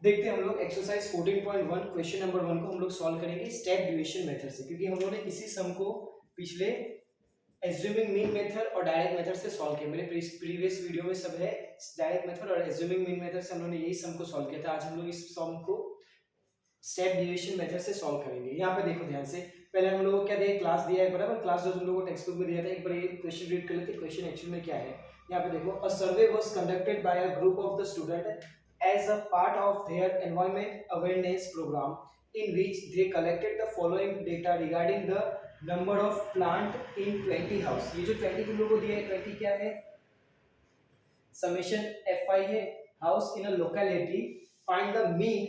देखते हैं हम लोग एक्सरसाइज 14.1 क्वेश्चन नंबर 1 को हम लोग सॉल्व करेंगे स्टेप डिविजन मेथड से, क्योंकि हम लोगों ने इसी सम को पिछले एज्यूमिंग मीन मेथड और डायरेक्ट मेथड से सॉल्व किया। मेरे प्रीवियस वीडियो में सब है डायरेक्ट मेथड और एज्यूमिंग मीन मेथड से हम लोगों ने यही सम को सॉल्व किया था। आज हम लोग इस सम को स्टेप डिविजन मेथड से सॉल्व करेंगे। यहाँ पे देखो ध्यान से, पहले हम लोगों को क्या दिया, क्लास दिया है बराबर। क्लास जो हम लोगों को टेक्स्ट बुक में दिया था, एक बार ये क्वेश्चन रीड कर लेते हैं क्वेश्चन एक्चुअली में क्या है। यहाँ पे देखो, a survey was conducted by a group of the student as a part of their environment awareness program in which they collected the following data regarding the number of plant in 20 house। ये जो 20 तुम लोगों को दिया है, 20 क्या है, summation fi है, house in a locality, find the mean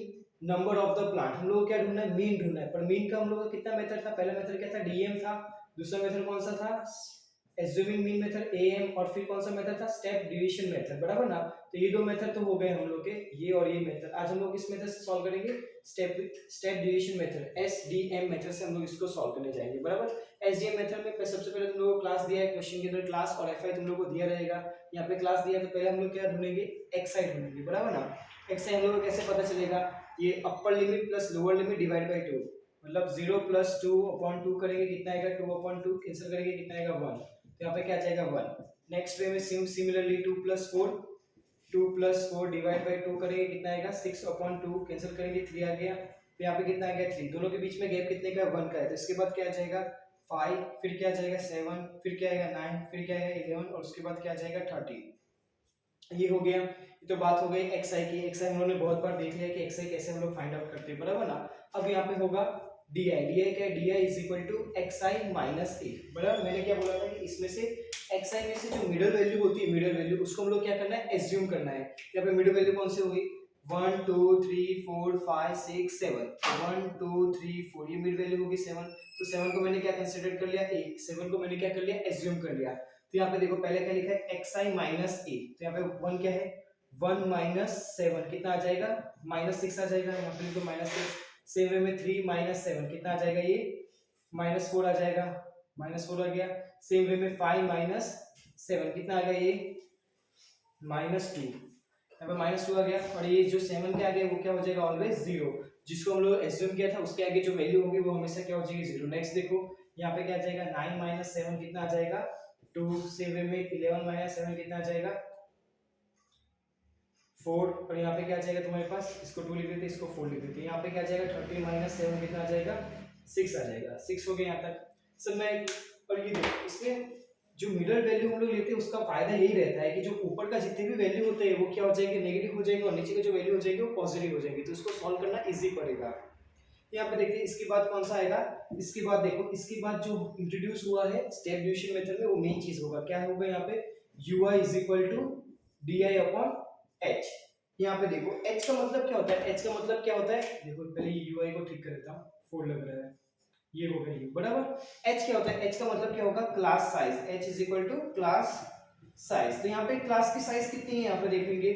number of the plant. हम लोग को क्या ढूंढना है, मीन ढूंढना है। पर मीन का हम लोग का कितना मेथड था, पहला मेथड क्या था, डीएम था। दूसरा मेथड कौन सा था, एज्यूमिंग मीन मेथड एएम। और फिर कौन सा मेथड था, स्टेप डिवीजन मेथड, बराबर ना। तो ये दो मेथड तो हो गए हम लोग के, ये और ये मेथड। आज हम लोग इस मेथड से सॉल्व करेंगे, step division method, SDM method से हम लोग इसको सॉल्व करने जाएंगे, बराबर। एसडीएम मेथड में सबसे पहले तुम लोगों को क्लास दिया है, क्वेश्चन के अंदर क्लास और एफआई तुम लोगों को दिया रहेगा। यहाँ पे क्लास दिया है तो पहले हम लोग क्या ढूंढेंगे, एक्सआई ढूंढेंगे, बराबर ना। एक्सआई हम लोग को कैसे पता चलेगा, ये upper limit plus lower limit divide by 2, मतलब 0 प्लस 2/2 करेंगे कितना आएगा, 2/2 कैंसिल करेंगे कितना आएगा 1। तो यहाँ पे क्या जाएगा 1। नेक्स्ट वे में सिमिलरली 2 प्लस 4 डिवाइड बाय 2 करेंगे कितना आएगा, 6/2 कैंसिल करेंगे 3 आ गया। तो यहाँ पे कितना आ गया 3। दोनों के बीच में गैप कितने का, 1 का है। तो इसके बाद क्या आ जाएगा 5, फिर क्या आ जाएगा 7, फिर क्या आएगा 9, फिर क्या आएगा 11 और उसके बाद क्या आ जाएगा 30। ये हो गया। ये तो बात हो गई एक्सआई की। एक्सआई हम लोगों ने बहुत बार देख लिया कि एक्सआई कैसे हम लोग फाइंड आउट करते हैं, बराबर ना। अब यहाँ पे होगा डीआई। डीआई क्या है, DI is equal to XI minus A, बराबर। मैंने क्या बोला था कि इसमें से एक्सआई में से जो मिडिल वैल्यू होती है, मिडिल वैल्यू उसको हम लोग क्या करना है, एज्यूम करना है। यहाँ पे मिडिल वैल्यू कौन सी होगी, 1 2 3 4 5 6 7, 1 2 3 4 ये मिड वैल्यू होगी 7। तो 7 को मैंने क्या कंसीडर कर लिया, ए। 7 को मैंने क्या कर लिया, एज्यूम कर लिया। तो यहाँ पे देखो पहले क्या लिखा है, एक्सआई माइनस ए। तो यहाँ पे 1 क्या है, 1 माइनस 7 कितना आ जाएगा, -6 आ जाएगा। यहाँ पे लिखो -6। सेम वे में 3 माइनस 7 कितना आ जाएगा, ये -4 आ जाएगा, -4 आ गया। सेम वे में 5 माइनस 7 कितना आ गया, ये -2। यहाँ पे -2 आ गया। और ये जो 7 के आगे वो क्या हो जाएगा, ऑलवेज 0। जिसको हम लोग एज्यूम किया था उसके आगे जो वैल्यू होगी वो हमेशा क्या हो जाएगी, 0। नेक्स्ट देखो यहाँ पे क्या आ जाएगा, 9 माइनस 7 कितना आ जाएगा, 2। सेम वे में 11 माइनस 7 कितना आ जाएगा, 4। और यहाँ पे क्या आ जाएगा तुम्हारे पास, इसको 2 लिख देते, इसको 4 लिख देते। यहाँ पे क्या आ जाएगा 30 माइनस 7 कितना आ जाएगा, 6 आ जाएगा। 6 हो गया यहाँ तक सब मैं। और ये देखो इसमें जो मिडल वैल्यू हम लोग लेते हैं उसका फायदा यही रहता है कि जो ऊपर का जितने भी वैल्यू होते हैं वो क्या हो जाएंगे, नेगेटिव हो जाएंगे, और नीचे के जो वैल्यू हो जाएंगे वो पॉजिटिव हो जाएंगे। तो इसको सॉल्व करना इजी पड़ेगा। यहाँ पे देखते हैं इसके बाद कौन सा आएगा। इसके बाद देखो, इसके बाद जो इंट्रोड्यूस हुआ है स्टेप डिवीजन मेथड में वो मेन चीज होगा, क्या होगा यहाँ पे, ui is equal to D upon H. यहाँ पे देखो h का मतलब क्या होता है, h का मतलब क्या होता है, देखो पहले ui को ठीक कर देता हूँ, 4 लग रहा है, ये हो गया ये, बराबर। h क्या होता है, h का मतलब क्या होगा, class size. h is equal to class size. तो यहाँ पे क्लास की साइज कितनी है, यहाँ पे देखेंगे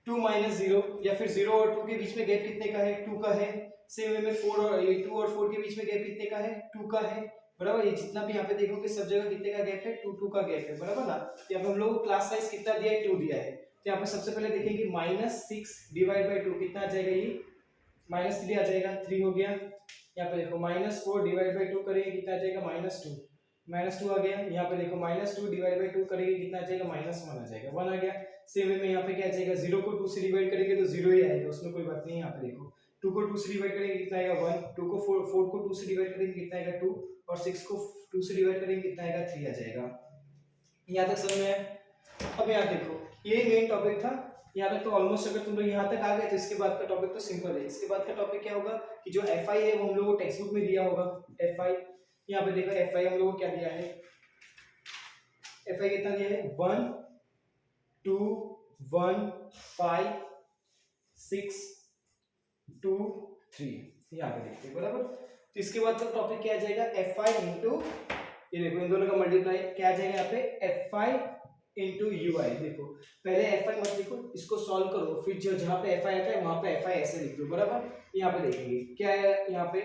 2 माइनस 0, या फिर 0 और 2 के बीच में गैप कितने का है, 2 का है। सेम वे में 4 और 2 और 4 के बीच में गैप कितने का है, 2 का है, बराबर। ये जितना भी यहाँ पे देखोगे सब जगह कितने का गैप है, 2 का गैप है, बराबर ना। तो यहाँ पे हम लोग को क्लास साइज कितना दिया है, 2 दिया है। तो यहाँ पे सबसे पहले देखेंगे -6 डिवाइड बाय 2 कितना आ जाएगा, ये -3 आ जाएगा, 3 हो गया। यहाँ पे देखो -4 डिवाइड बाय 2 करेंगे कितना आ जाएगा, -2, -2 आ गया। यहाँ पे देखो -2 डिवाइड बाय 2 करेंगे कितना आ जाएगा, -1 आ जाएगा, 1 आ गया। सेम वे में यहाँ पे क्या आ जाएगा, 0 को 2 से डिवाइड करेंगे तो 0 ही आएगा, उसमें कोई बात नहीं है। यहाँ पे देखो 2 को 2 से डिवाइड करेंगे कितना आएगा, 1। 2 को 4 को 2 से डिवाइड करेंगे कितना आएगा, 2। और 6 को 2 से डिवाइड करेंगे कितना आएगा, 3 आ जाएगा। यहाँ तक समझ में आया। अब यहाँ देखो ये मेन टॉपिक था, यहाँ तक तो ऑलमोस्ट अगर तुम लोग यहाँ तक आ गए तो इसके बाद का टॉपिक तो सिंपल है। इसके बाद का टॉपिक क्या होगा कि जो एफ आई है वो हम लोग को टेक्स्ट बुक में दिया होगा। एफ आई यहाँ पे देखो, एफ आई हम लोग को क्या दिया है, एफ आई कितना दिया है, 1 2 1 5 6 2 3, यहाँ पे देखते हैं, बराबर। तो इसके बाद का टॉपिक क्या आ जाएगा, एफ आई इंटू, ये देखो इन दोनों का मल्टीप्लाई क्या आ जाएगा यहाँ पे, एफ आई इंटू यू आई। देखो पहले एफ आई मत लिखो, इसको सॉल्व करो, फिर जो जहाँ पे एफ आई आता है वहां पे एफ आई ऐसे लिख दो, बराबर। यहाँ पे देखेंगे क्या है, यहाँ पे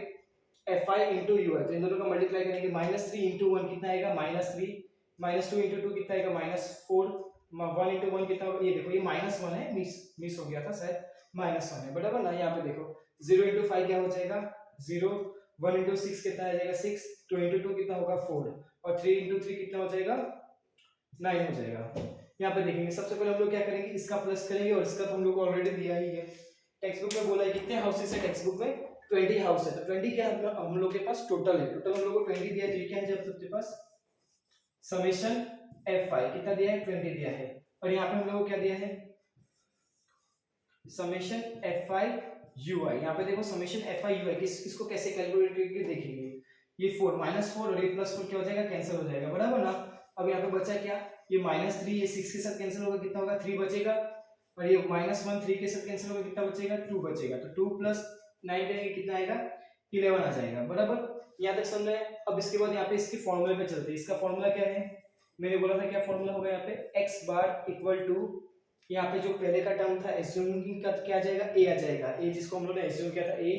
एफ आई इंटू यू आई, तो इन दोनों का मल्टीप्लाई करेंगे, -3 इंटू 1 कितना आएगा, -3, -2 इंटू 2 कितना आएगा, -4, 1 इंटू 1 कितना होगा, ये देखो ये -1 है, मिस हो गया था शायद, -1 है बराबर ना। यहाँ पे देखो 0 इंटू 5 क्या हो जाएगा 0, 1 इंटू 6 कितना आ जाएगा 6, 2 इंटू 2 कितना होगा 4 और 3 इंटू 3 कितना हो जाएगा 9 हो जाएगा। यहाँ पे देखेंगे सबसे पहले हम लोग क्या करेंगे, इसका प्लस करेंगे और इसका तो हम लोग को ऑलरेडी दिया ही है, टेक्स्ट बुक में बोला है कितने हाउसेस है, टेक्स्ट बुक में 20 हाउस है, तो 20 क्या है हम लोग के पास टोटल है, टोटल हम लोग को 20 दिया है, तो ये क्या है जब सबके पास समेशन F5 कितना दिया है 20 दिया है, और यहाँ पे हम लोग को क्या दिया है समेशन F5 UI। यहाँ पे देखो समेशन F5 UI इसको कैसे कैलकुलेट करके देखेंगे, ये 4 -4 और ये +4 क्या हो जाएगा कैंसिल हो जाएगा बराबर ना। अब यहाँ पे बचा क्या, ये -3 ये 6 के साथ कैंसिल होगा कितना होगा 3 बचेगा, और ये -1 3 के साथ कैंसिल होगा कितना बचेगा 2 बचेगा, तो 2 + 9 करेंगे कितना आएगा 11 आ जाएगा बराबर। यहाँ तक समझ में। अब इसके बाद यहाँ पे इसके फॉर्मूले पे चलते हैं, इसका फॉर्मूला क्या है, मैंने बोला था क्या फॉर्मूला होगा यहाँ पे x बार इक्वल टू, यहाँ पे जो पहले का टर्म था एज्यूमिंग का क्या आ जाएगा a आ जाएगा, a जिसको हम लोगों ने एज्यूम किया था a,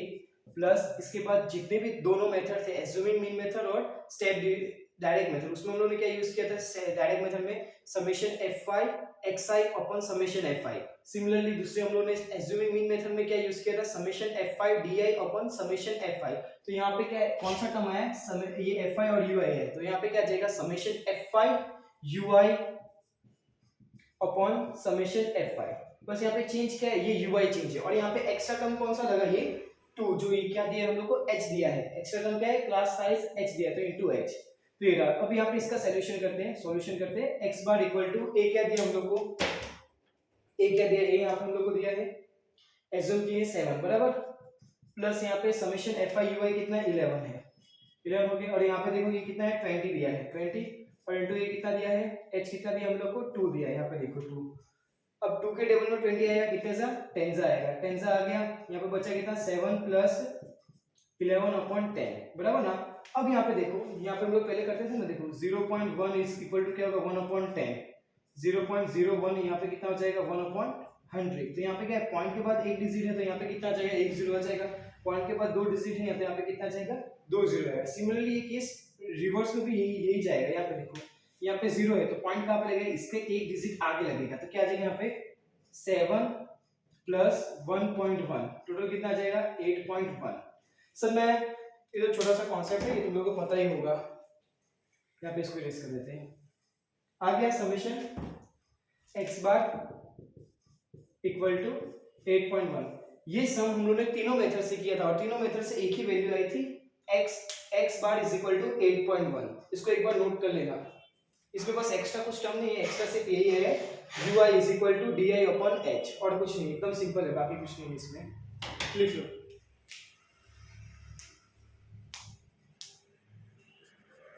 प्लस इसके बाद जितने भी दोनों मेथड थे एज्यूमिंग मीन मेथड और स्टेप डायरेक्ट मेथड, उसमें हम लोगों ने क्या यूज किया था डायरेक्ट मेथड में summation F5 xi upon summation Fi। Similarly दूसरे हम लोगों ने एज्यूमिंग मीन मेथड में क्या यूज किया था summation F5 di upon summation Fi। तो यहाँ पे क्या कौन सा टर्म आया है, ये Fi और ui है, तो यहाँ पे क्या आ जाएगा summation F5 ui upon summation F5। बस यहाँ पे चेंज क्या है, ये ui चेंज है, और यहाँ पे एक्स्ट्रा टर्म कौन सा लगा ये 2, जो ये क्या दिया हम लोग को h दिया है, एक्स्ट्रा टर्म क्या है क्लास साइज h दिया, तो इनटू h। तो ये रहा। अब यहाँ पे इसका सॉल्यूशन करते हैं, सॉल्यूशन करते हैं x bar equal to a क्या दिया हम लोग को, a क्या दिया, a यहाँ पे हम लोग को दिया है एज्यूम किए 7 बराबर, प्लस यहाँ पे समेशन Fi ui कितना है 11 है, 11 हो गया, और यहाँ पे देखो ये कितना है 20 दिया है 20, और इनटू ये कितना दिया है h कितना दिया हम लोग को 2 दिया है, यहाँ पे देखो 2। अब 2 के टेबल में 20 आएगा कितने सा 10 सा आएगा, 10 सा आ गया, यहाँ पे बचा कितना 7 प्लस 11 अपॉन 10 बराबर ना। अब यहाँ पे देखो, यहाँ पे हम लोग पहले करते थे ना, देखो 0.1 इज इक्वल टू क्या होगा 1 अपॉन 10, 0.01 यहाँ पे कितना हो जाएगा 1 अपॉन 100। तो यहाँ पे क्या है पॉइंट के बाद एक डिजिट है, तो यहाँ पे कितना आ जाएगा 1 0 आ जाएगा, पॉइंट के बाद 2 डिजिट है तो यहाँ पे कितना आ जाएगा 2 0 आएगा। सिमिलरली ये केस रिवर्स में भी यही जाएगा, यहाँ पे देखो यहाँ पे 0 है तो पॉइंट कहाँ पे लगेगा, इसके एक डिजिट आगे लगेगा, तो क्या आ जाएगा यहाँ पे 7 प्लस 1.1 टोटल कितना आ जाएगा 8.1। सर मैं इधर छोटा सा कॉन्सेप्ट है, ये तुम लोगों को पता ही होगा, यहाँ पे इसको इरेज कर देते हैं। आ गया summation x bar equal to 8.1। ये सम हम लोगों ने तीनों मेथड से किया था, और तीनों मेथड से एक ही वैल्यू आई थी x bar is equal to 8.1। इसको एक बार नोट कर लेना, इसमें बस एक्स्ट्रा कुछ टर्म नहीं है, एक्स्ट्रा सिर्फ यही है ui is equal to di upon h, और कुछ नहीं, एकदम सिंपल है, बाकी कुछ नहीं है इसमें, लिख लो।